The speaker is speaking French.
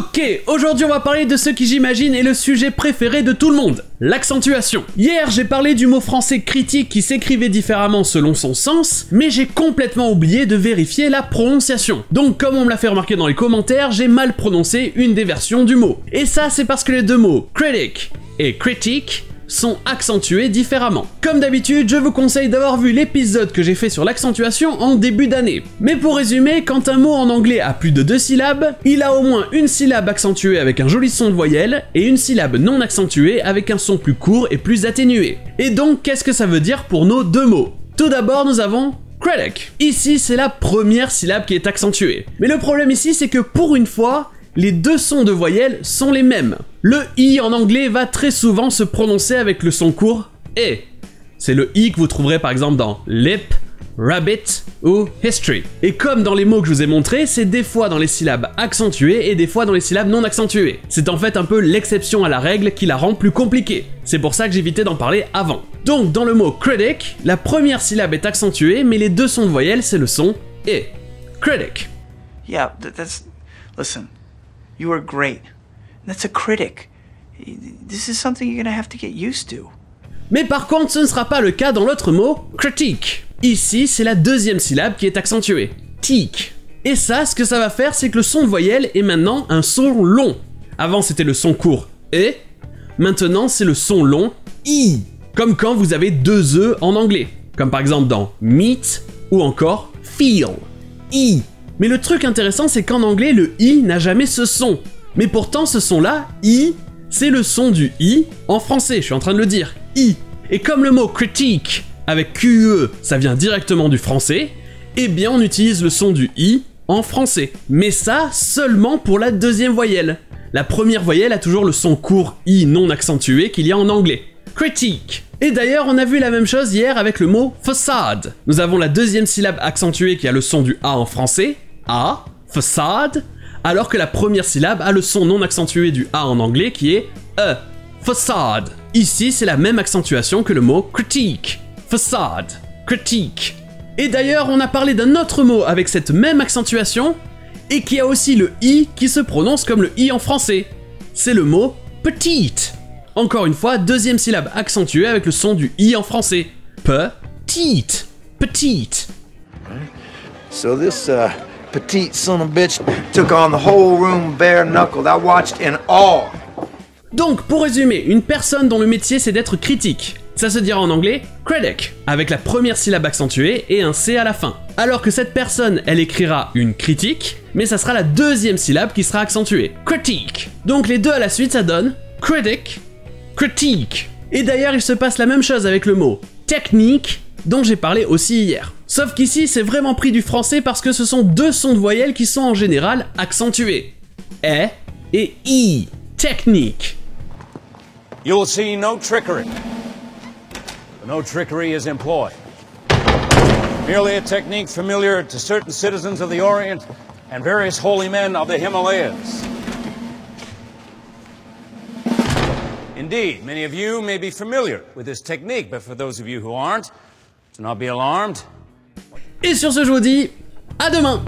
Ok, aujourd'hui on va parler de ce qui j'imagine est le sujet préféré de tout le monde, l'accentuation. Hier j'ai parlé du mot français critique qui s'écrivait différemment selon son sens, mais j'ai complètement oublié de vérifier la prononciation. Donc comme on me l'a fait remarquer dans les commentaires, j'ai mal prononcé une des versions du mot. Et ça c'est parce que les deux mots critic et critique sont accentués différemment. Comme d'habitude, je vous conseille d'avoir vu l'épisode que j'ai fait sur l'accentuation en début d'année. Mais pour résumer, quand un mot en anglais a plus de 2 syllabes, il a au moins une syllabe accentuée avec un joli son de voyelle et une syllabe non accentuée avec un son plus court et plus atténué. Et donc, qu'est-ce que ça veut dire pour nos deux mots? Tout d'abord, nous avons critic. Ici, c'est la première syllabe qui est accentuée. Mais le problème ici, c'est que pour une fois, les deux sons de voyelle sont les mêmes. Le I en anglais va très souvent se prononcer avec le son court E. C'est le I que vous trouverez par exemple dans lip, rabbit ou history. Et comme dans les mots que je vous ai montrés, c'est des fois dans les syllabes accentuées et des fois dans les syllabes non accentuées. C'est en fait un peu l'exception à la règle qui la rend plus compliquée. C'est pour ça que j'évitais d'en parler avant. Donc dans le mot critic, la première syllabe est accentuée, mais les deux sons de voyelle c'est le son E. Critic. Yeah, that's... Listen, you are great. That's a critic. This is something you're gonna have to get used to. Mais par contre, ce ne sera pas le cas dans l'autre mot, critique. Ici, c'est la deuxième syllabe qui est accentuée. Teak. Et ça, ce que ça va faire, c'est que le son de voyelle est maintenant un son long. Avant, c'était le son court E. Maintenant, c'est le son long I. Comme quand vous avez deux E en anglais. Comme par exemple dans meet ou encore feel. I. Mais le truc intéressant, c'est qu'en anglais, le I n'a jamais ce son. Mais pourtant, ce son-là, I, c'est le son du I en français, je suis en train de le dire, I. Et comme le mot critique, avec QE, ça vient directement du français, eh bien on utilise le son du I en français. Mais ça, seulement pour la deuxième voyelle. La première voyelle a toujours le son court I non accentué qu'il y a en anglais. Critique. Et d'ailleurs, on a vu la même chose hier avec le mot façade. Nous avons la deuxième syllabe accentuée qui a le son du A en français, A, façade, alors que la première syllabe a le son non accentué du A en anglais qui est E, façade. Ici, c'est la même accentuation que le mot critique, façade, critique. Et d'ailleurs, on a parlé d'un autre mot avec cette même accentuation et qui a aussi le I qui se prononce comme le I en français. C'est le mot petite. Encore une fois, deuxième syllabe accentuée avec le son du I en français. Petite, petite. So this petite son of a bitch took on the whole room bare knuckled. I watched in awe. Donc, pour résumer, une personne dont le métier c'est d'être critique. Ça se dira en anglais critic, avec la première syllabe accentuée et un C à la fin. Alors que cette personne, elle écrira une critique, mais ça sera la deuxième syllabe qui sera accentuée. Critique. Donc les deux à la suite, ça donne critic, critique. Et d'ailleurs, il se passe la même chose avec le mot technique, dont j'ai parlé aussi hier. Sauf qu'ici, c'est vraiment pris du français parce que ce sont deux sons de voyelles qui sont en général accentués. E et I. Technique. You will see no trickery. No trickery is employed. Merely a technique familiar to certain citizens of the Orient and various holy men of the Himalayas. Indeed, many of you may be familiar with this technique, but for those of you who aren't, do not be alarmed. Et sur ce, je vous dis à demain.